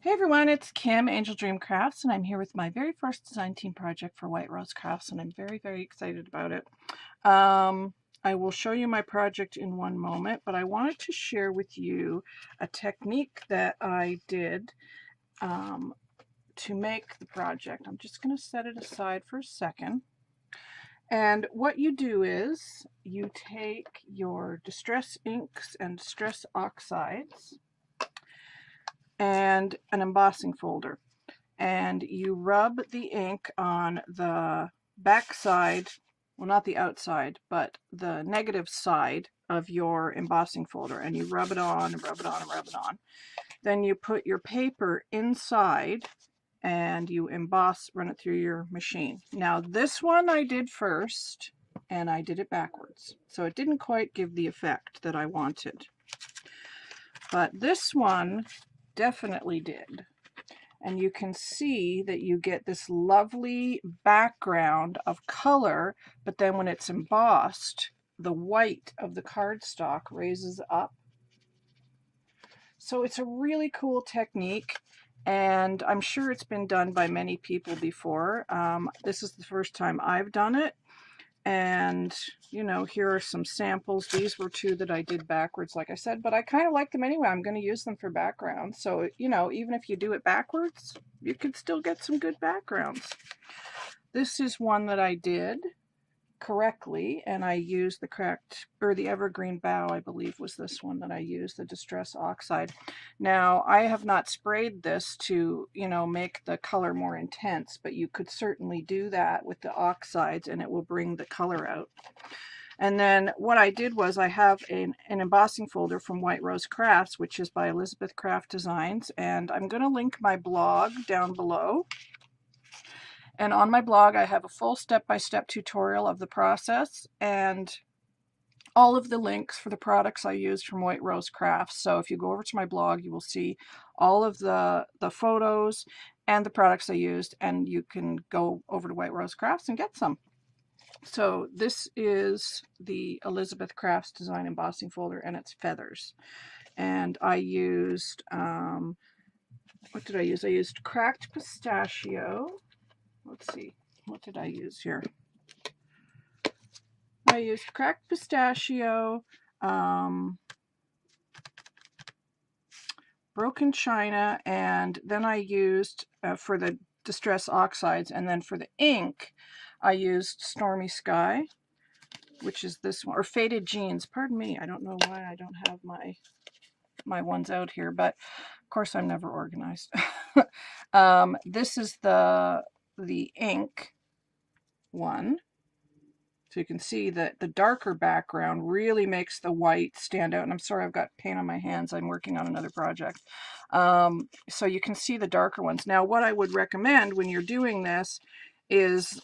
Hey everyone, it's Kim, Angel Dream Crafts, and I'm here with my very first design team project for White Rose Crafts, and I'm very excited about it. I will show you my project in one moment, but I wanted to share with you a technique that I did to make the project. I'm just going to set it aside for a second. And what you do is you take your distress inks and distress oxides and an embossing folder, and you rub the ink on the back side, well, not the outside, but the negative side of your embossing folder, and you rub it on and rub it on and rub it on. Then you put your paper inside and you emboss, run it through your machine. Now this one I did first, and I did it backwards, so it didn't quite give the effect that I wanted, but this one definitely did. And you can see that you get this lovely background of color, but then when it's embossed, the white of the cardstock raises up. So it's a really cool technique, and I'm sure it's been done by many people before. This is the first time I've done it. And, you know, here are some samples. These were two that I did backwards, like I said, but I kind of like them anyway. I'm going to use them for background. So, you know, even if you do it backwards, you could still get some good backgrounds. This is one that I did correctly, and I used the correct, or the evergreen bough, I believe was this one that I used, the distress oxide. Now, I have not sprayed this to, you know, make the color more intense, but you could certainly do that with the oxides and it will bring the color out. And then what I did was I have an embossing folder from White Rose Crafts, which is by Elizabeth Craft Designs, and I'm going to link my blog down below. And on my blog, I have a full step-by-step tutorial of the process and all of the links for the products I used from White Rose Crafts. So if you go over to my blog, you will see all of the photos and the products I used, and you can go over to White Rose Crafts and get some. So this is the Elizabeth Crafts Design Embossing Folder, and it's feathers. And I used, what did I use? I used cracked pistachio. Let's see, what did I use here? I used cracked pistachio, broken china, and then I used, for the distress oxides, and then for the ink, I used Stormy Sky, which is this one, or Faded Jeans. Pardon me, I don't know why I don't have my ones out here, but of course I'm never organized. This is the ink one. So you can see that the darker background really makes the white stand out. And I'm sorry, I've got paint on my hands. I'm working on another project. So you can see the darker ones. Now, what I would recommend when you're doing this is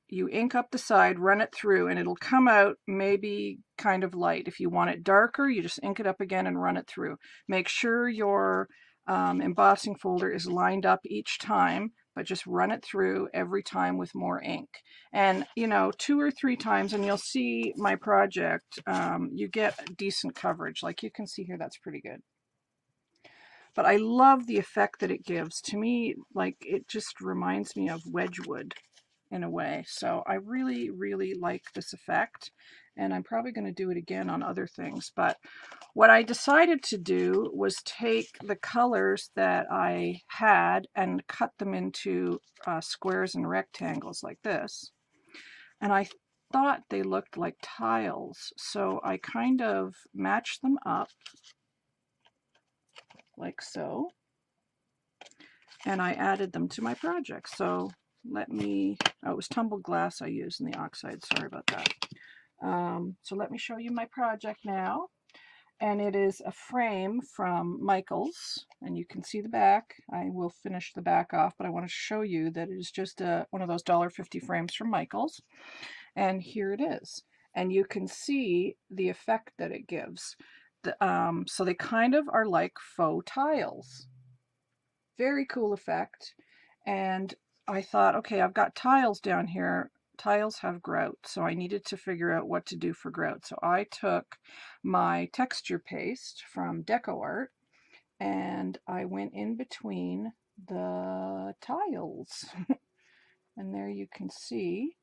you ink up the side, run it through, and it'll come out maybe kind of light. If you want it darker, you just ink it up again and run it through. Make sure your embossing folder is lined up each time, but just run it through every time with more ink. And, you know, 2 or 3 times, and you'll see my project, you get decent coverage. Like you can see here, that's pretty good. But I love the effect that it gives. To me, like, it just reminds me of Wedgwood in a way. So I really like this effect, and I'm probably going to do it again on other things. But what I decided to do was take the colors that I had and cut them into squares and rectangles like this. And I thought they looked like tiles, so I kind of matched them up like so, and I added them to my project. So let me, oh, it was tumbled glass I used in the oxide, sorry about that. So let me show you my project now. And it is a frame from Michaels, and you can see the back. I will finish the back off, but I want to show you that it is just one of those $1.50 frames from Michaels. And here it is. And you can see the effect that it gives. So they kind of are like faux tiles. Very cool effect. And I thought, okay, I've got tiles down here. Tiles have grout, so I needed to figure out what to do for grout. So I took my texture paste from DecoArt and I went in between the tiles. And there you can see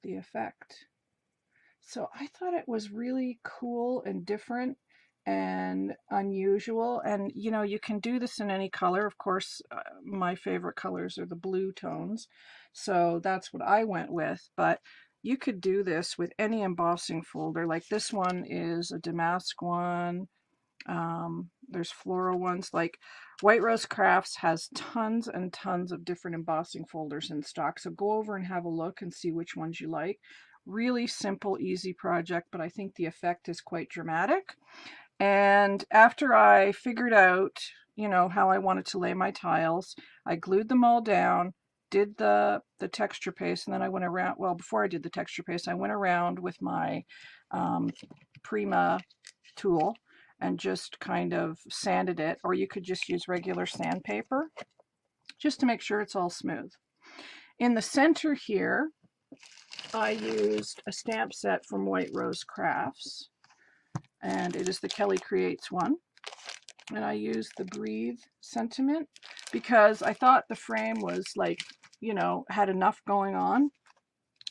the effect. So I thought it was really cool and different and unusual. And you know, you can do this in any color. Of course, my favorite colors are the blue tones. So that's what I went with. But you could do this with any embossing folder. Like this one is a damask one. There's floral ones. Like White Rose Crafts has tons and tons of different embossing folders in stock. So go over and have a look and see which ones you like. Really simple, easy project, but I think the effect is quite dramatic. And after I figured out, you know, how I wanted to lay my tiles, I glued them all down, did the texture paste, and then I went around, well, before I did the texture paste, I went around with my Prima tool and just kind of sanded it, or you could just use regular sandpaper just to make sure it's all smooth. In the center here, I used a stamp set from White Rose Crafts, and it is the Kelly Creates one. And I used the Breathe sentiment because I thought the frame was like, you know, had enough going on.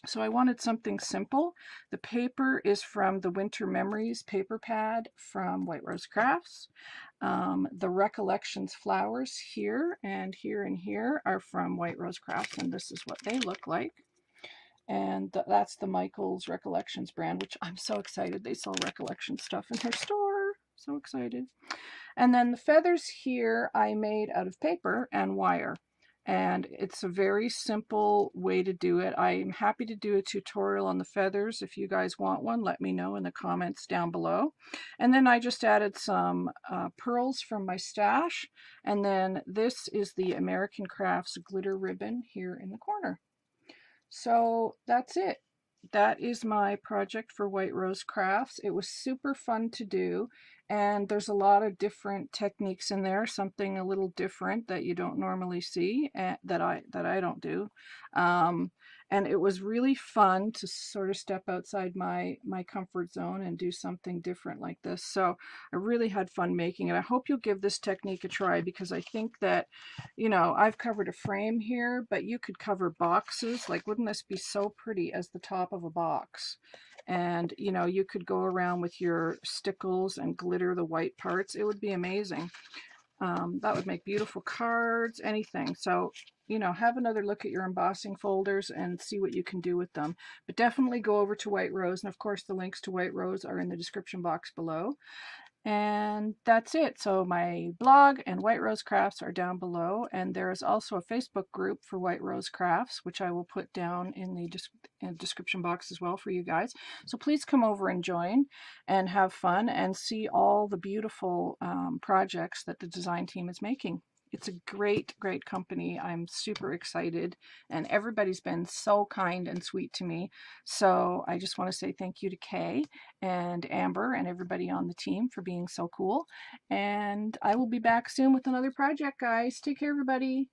So I wanted something simple. The paper is from the Winter Memories paper pad from White Rose Crafts. The Recollections flowers here and here and here are from White Rose Crafts, and this is what they look like. And that's the Michael's Recollections brand, which I'm so excited. They sell Recollection stuff in her store. So excited. And then the feathers here I made out of paper and wire. And it's a very simple way to do it. I'm happy to do a tutorial on the feathers. If you guys want one, let me know in the comments down below. And then I just added some pearls from my stash. And then this is the American Crafts glitter ribbon here in the corner. So that's it. That is my project for White Rose Crafts. It was super fun to do, and there's a lot of different techniques in there, something a little different that you don't normally see, and that I don't do. And it was really fun to sort of step outside my comfort zone and do something different like this. So I really had fun making it. I hope you'll give this technique a try, because I think that, you know, I've covered a frame here, but you could cover boxes. Like, wouldn't this be so pretty as the top of a box? And, you know, you could go around with your stickles and glitter the white parts. It would be amazing. That would make beautiful cards, anything. So, you know, have another look at your embossing folders and see what you can do with them. But definitely go over to White Rose. And of course, the links to White Rose are in the description box below. And that's it. So my blog and White Rose Crafts are down below, and there is also a Facebook group for White Rose Crafts, which I will put down in the description box as well for you guys. So please come over and join and have fun and see all the beautiful projects that the design team is making. It's a great, great company. I'm super excited, and everybody's been so kind and sweet to me. So I just want to say thank you to Kay and Amber and everybody on the team for being so cool. And I will be back soon with another project, guys. Take care, everybody.